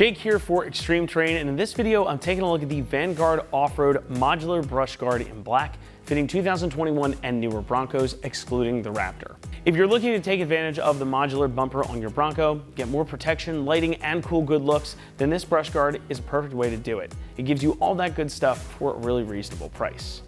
Jake here for Extreme Terrain, and in this video I'm taking a look at the Vanguard Off-Road Modular Brush Guard in black, fitting 2021 and newer Broncos, excluding the Raptor. If you're looking to take advantage of the modular bumper on your Bronco, get more protection, lighting, and cool good looks, then this brush guard is a perfect way to do it. It gives you all that good stuff for a really reasonable price.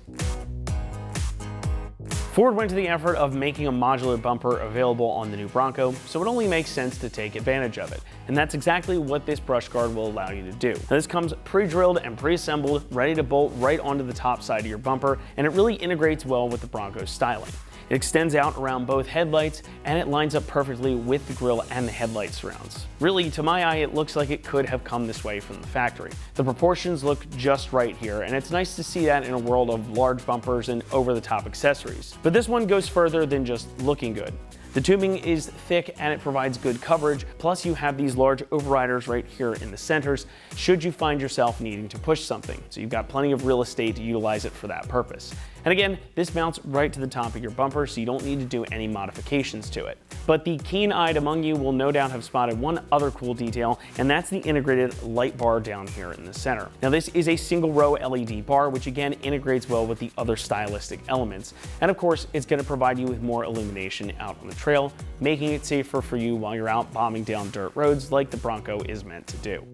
Ford went to the effort of making a modular bumper available on the new Bronco, so it only makes sense to take advantage of it. And that's exactly what this brush guard will allow you to do. Now, this comes pre-drilled and pre-assembled, ready to bolt right onto the top side of your bumper, and it really integrates well with the Bronco's styling. It extends out around both headlights, and it lines up perfectly with the grille and the headlight surrounds. Really, to my eye, it looks like it could have come this way from the factory. The proportions look just right here, and it's nice to see that in a world of large bumpers and over-the-top accessories. But this one goes further than just looking good. The tubing is thick and it provides good coverage, plus you have these large overriders right here in the centers should you find yourself needing to push something. So you've got plenty of real estate to utilize it for that purpose. And again, this mounts right to the top of your bumper, so you don't need to do any modifications to it. But the keen-eyed among you will no doubt have spotted one other cool detail, and that's the integrated light bar down here in the center. Now, this is a single row LED bar, which again integrates well with the other stylistic elements. And of course, it's going to provide you with more illumination out on the trail, making it safer for you while you're out bombing down dirt roads like the Bronco is meant to do.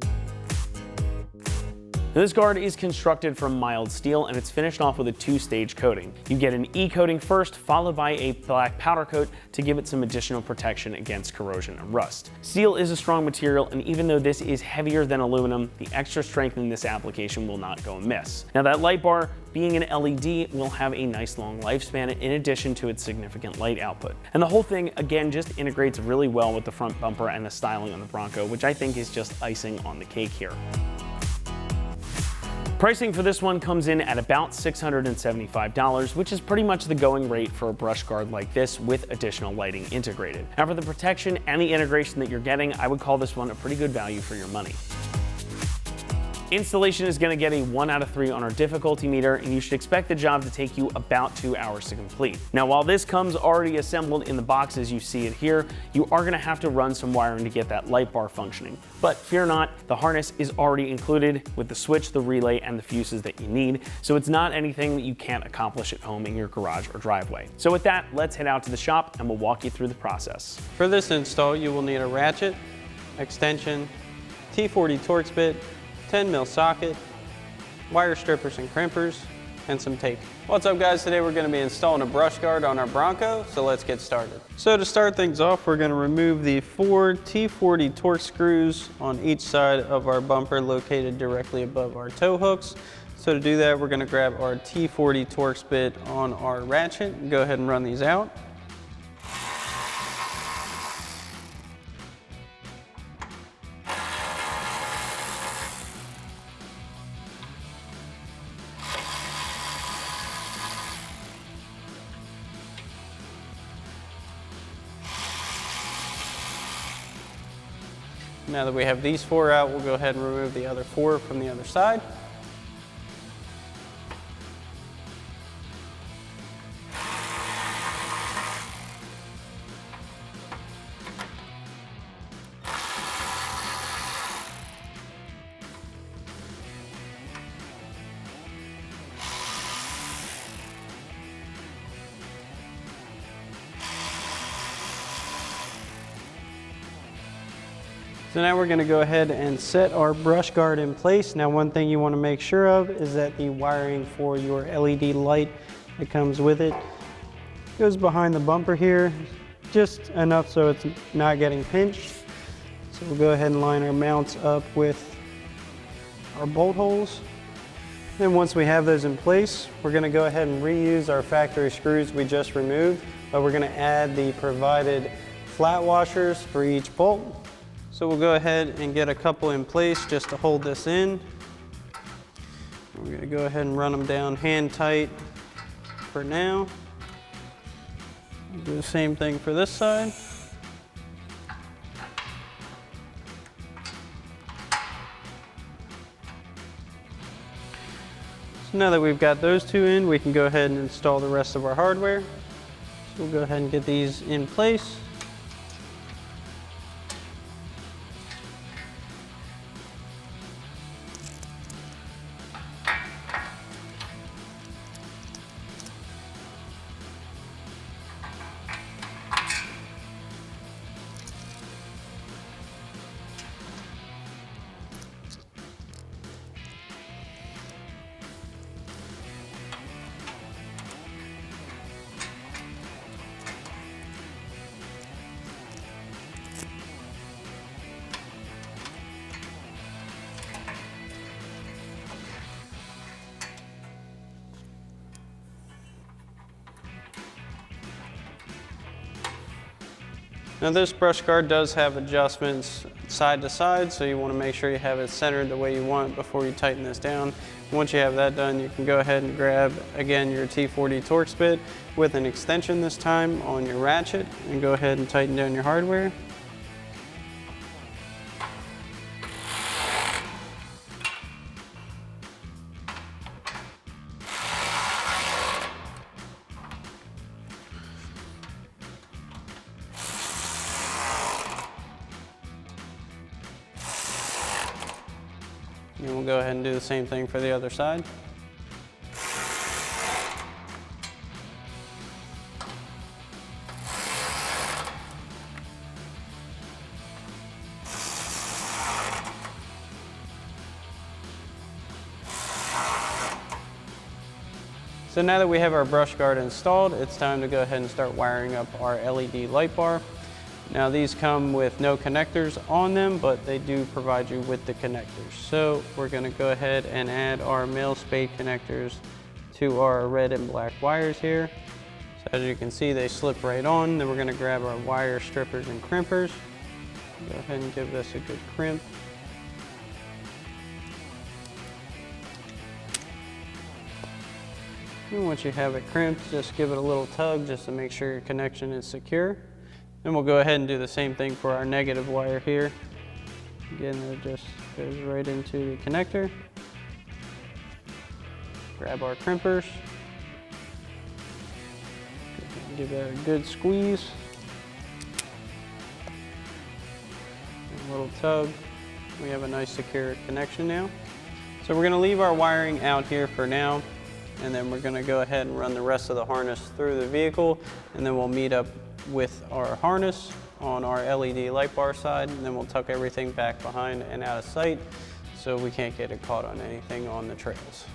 Now, this guard is constructed from mild steel, and it's finished off with a two-stage coating. You get an E-coating first, followed by a black powder coat to give it some additional protection against corrosion and rust. Steel is a strong material, and even though this is heavier than aluminum, the extra strength in this application will not go amiss. Now, that light bar, being an LED, will have a nice long lifespan in addition to its significant light output. And the whole thing, again, just integrates really well with the front bumper and the styling on the Bronco, which I think is just icing on the cake here. Pricing for this one comes in at about $675, which is pretty much the going rate for a brush guard like this with additional lighting integrated. Now, for the protection and the integration that you're getting, I would call this one a pretty good value for your money. Installation is going to get a 1 out of 3 on our difficulty meter, and you should expect the job to take you about 2 hours to complete. Now, while this comes already assembled in the box as you see it here, you are going to have to run some wiring to get that light bar functioning. But fear not, the harness is already included with the switch, the relay, and the fuses that you need, so it's not anything that you can't accomplish at home in your garage or driveway. So with that, let's head out to the shop and we'll walk you through the process. For this install, you will need a ratchet, extension, T40 Torx bit, 10 mil socket, wire strippers and crimpers, and some tape. What's up, guys? Today we're going to be installing a brush guard on our Bronco, so let's get started. So to start things off, we're going to remove the 4 T40 Torx screws on each side of our bumper located directly above our tow hooks. So to do that, we're going to grab our T40 Torx bit on our ratchet and go ahead and run these out. Now that we have these 4 out, we'll go ahead and remove the other 4 from the other side. So now we're going to go ahead and set our brush guard in place. Now, one thing you want to make sure of is that the wiring for your LED light that comes with it goes behind the bumper here, just enough so it's not getting pinched. So we'll go ahead and line our mounts up with our bolt holes. Then once we have those in place, we're going to go ahead and reuse our factory screws we just removed, but we're going to add the provided flat washers for each bolt. So we'll go ahead and get a couple in place just to hold this in. We're going to go ahead and run them down hand tight for now. We'll do the same thing for this side. So now that we've got those 2 in, we can go ahead and install the rest of our hardware. So we'll go ahead and get these in place. Now this brush guard does have adjustments side to side, so you want to make sure you have it centered the way you want before you tighten this down. Once you have that done, you can go ahead and grab, again, your T40 Torx bit with an extension this time on your ratchet and go ahead and tighten down your hardware. And we'll go ahead and do the same thing for the other side. So now that we have our brush guard installed, it's time to go ahead and start wiring up our LED light bar. Now these come with no connectors on them, but they do provide you with the connectors. So we're gonna go ahead and add our male spade connectors to our red and black wires here. So as you can see, they slip right on. Then we're gonna grab our wire strippers and crimpers. Go ahead and give this a good crimp. And once you have it crimped, just give it a little tug just to make sure your connection is secure. Then we'll go ahead and do the same thing for our negative wire here. Again, it just goes right into the connector. Grab our crimpers. Give that a good squeeze. A little tug. We have a nice secure connection now. So we're going to leave our wiring out here for now, and then we're going to go ahead and run the rest of the harness through the vehicle, and then we'll meet up with our harness on our LED light bar side, and then we'll tuck everything back behind and out of sight so we can't get it caught on anything on the trails.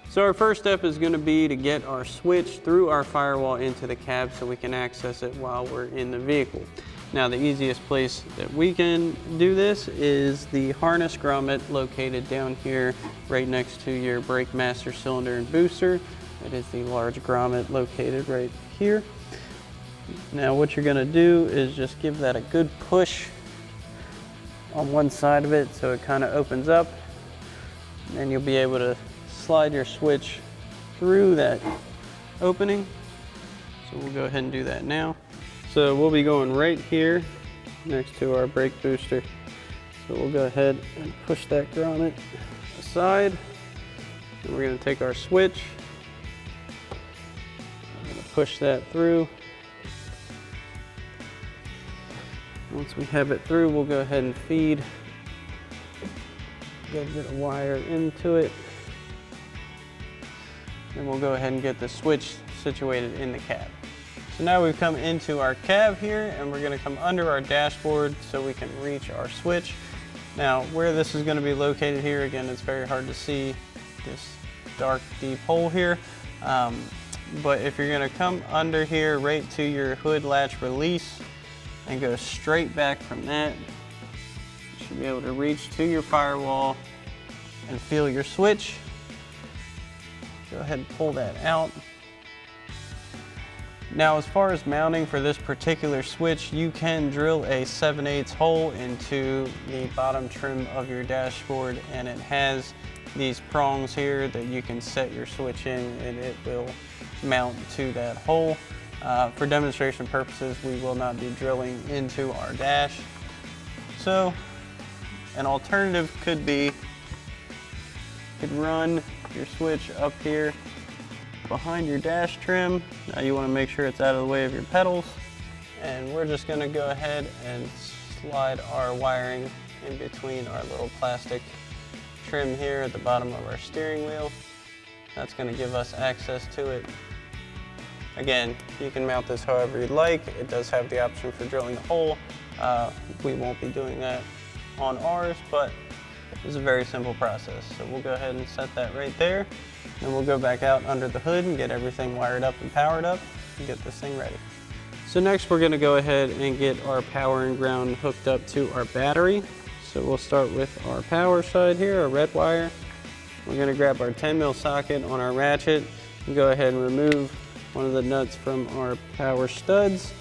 So our first step is going to be to get our switch through our firewall into the cab so we can access it while we're in the vehicle. Now the easiest place that we can do this is the harness grommet located down here right next to your brake master cylinder and booster. It is the large grommet located right here. Now what you're going to do is just give that a good push on one side of it so it kind of opens up, and you'll be able to slide your switch through that opening. So we'll go ahead and do that now. So we'll be going right here next to our brake booster. So we'll go ahead and push that grommet aside, and we're going to take our switch, I'm going to push that through. Once we have it through, we'll go ahead and feed a good bit of wire into it. And we'll go ahead and get the switch situated in the cab. So now we've come into our cab here, and we're going to come under our dashboard so we can reach our switch. Now where this is going to be located here, again, it's very hard to see this dark deep hole here. But if you're going to come under here right to your hood latch release, and go straight back from that, you should be able to reach to your firewall and feel your switch. Go ahead and pull that out. Now as far as mounting for this particular switch, you can drill a 7/8 hole into the bottom trim of your dashboard, and it has these prongs here that you can set your switch in, and it will mount to that hole. For demonstration purposes, we will not be drilling into our dash. So an alternative could be, you could run your switch up here behind your dash trim. Now you want to make sure it's out of the way of your pedals. And we're just going to go ahead and slide our wiring in between our little plastic trim here at the bottom of our steering wheel. That's going to give us access to it. Again, you can mount this however you'd like. It does have the option for drilling a hole. We won't be doing that on ours, but it's a very simple process. So we'll go ahead and set that right there, and we'll go back out under the hood and get everything wired up and powered up and get this thing ready. So next we're going to go ahead and get our power and ground hooked up to our battery. So we'll start with our power side here, our red wire. We're going to grab our 10mm socket on our ratchet and go ahead and remove one of the nuts from our power studs.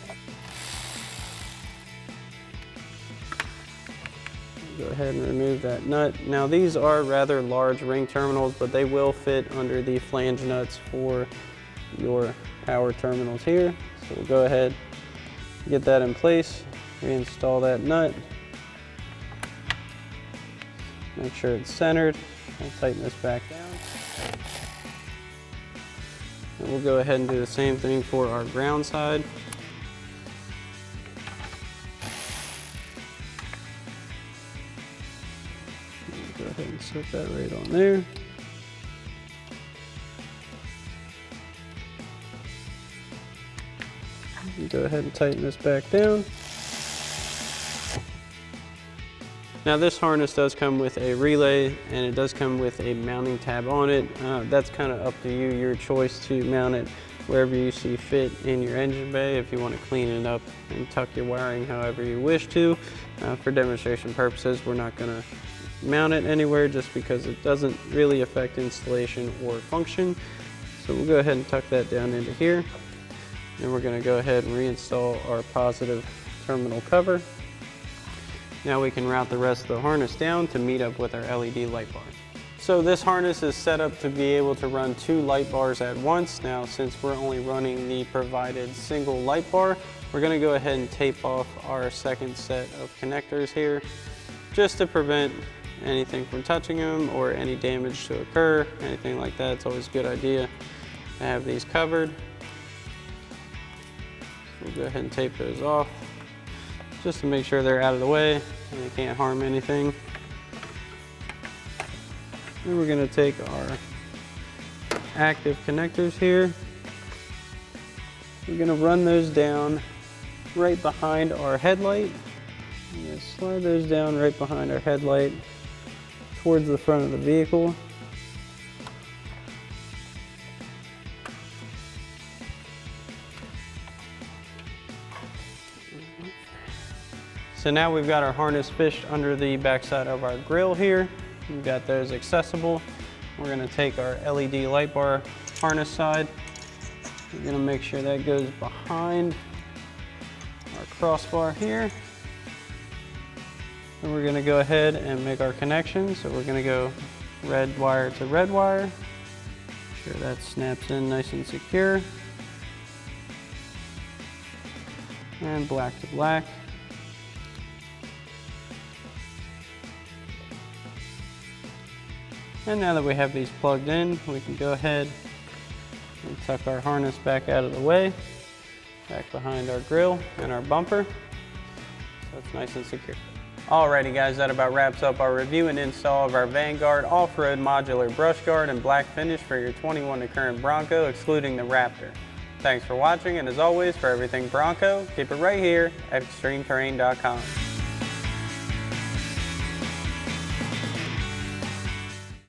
Go ahead and remove that nut. Now these are rather large ring terminals, but they will fit under the flange nuts for your power terminals here. So we'll go ahead, get that in place, reinstall that nut. Make sure it's centered. I'll tighten this back down. And we'll go ahead and do the same thing for our ground side. Go ahead and set that right on there. Go ahead and tighten this back down. Now this harness does come with a relay, and it does come with a mounting tab on it. That's kind of up to you, your choice to mount it wherever you see fit in your engine bay. If you want to clean it up and tuck your wiring however you wish to. For demonstration purposes, we're not going to mount it anywhere just because it doesn't really affect installation or function. So we'll go ahead and tuck that down into here. Then we're going to go ahead and reinstall our positive terminal cover. Now we can route the rest of the harness down to meet up with our LED light bars. So this harness is set up to be able to run 2 light bars at once. Now since we're only running the provided single light bar, we're going to go ahead and tape off our second set of connectors here just to prevent anything from touching them or any damage to occur, anything like that. It's always a good idea to have these covered. So we'll go ahead and tape those off, just to make sure they're out of the way and they can't harm anything. Then we're going to take our active connectors here. We're going to run those down right behind our headlight. I'm going to slide those down right behind our headlight towards the front of the vehicle. So now we've got our harness fished under the backside of our grill here. We've got those accessible. We're going to take our LED light bar harness side. We're going to make sure that goes behind our crossbar here. And we're going to go ahead and make our connection. So we're going to go red wire to red wire. Make sure that snaps in nice and secure. And black to black. And now that we have these plugged in, we can go ahead and tuck our harness back out of the way, back behind our grill and our bumper, so it's nice and secure. Alrighty guys, that about wraps up our review and install of our Vanguard off-road modular brush guard and black finish for your 21 current Bronco, excluding the Raptor. Thanks for watching, and as always, for everything Bronco, keep it right here at ExtremeTerrain.com.